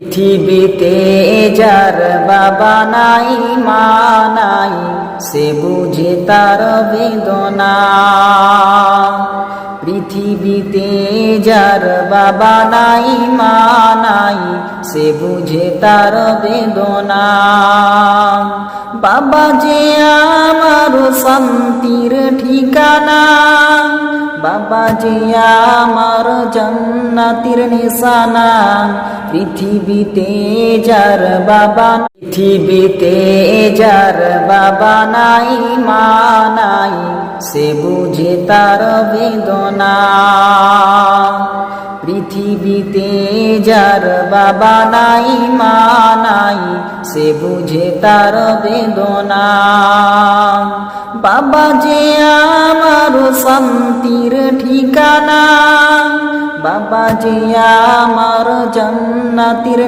পৃথিবীতে যার বাবা নাই মা নাই, সে বুঝে তার বেদনা। পৃথিবীতে যার বাবা নাই মা নাই, সে বুঝে তার বেদনা। বাবা যে আমার শান্তির ঠিকানা, বাবা যে আমার জান্নাতের নিশানা। পৃথিবীতে যার বাবা, পৃথিবীতে যার বাবা নাই মা নাই, সে বুঝে তার বেদনা। পৃথিবীতে যার বাবা নাই মা নাই, সে বুঝে তার বেদনা। বাবা যে আমার শান্তির ঠিকানা, বাবা যে আমার জান্নাতের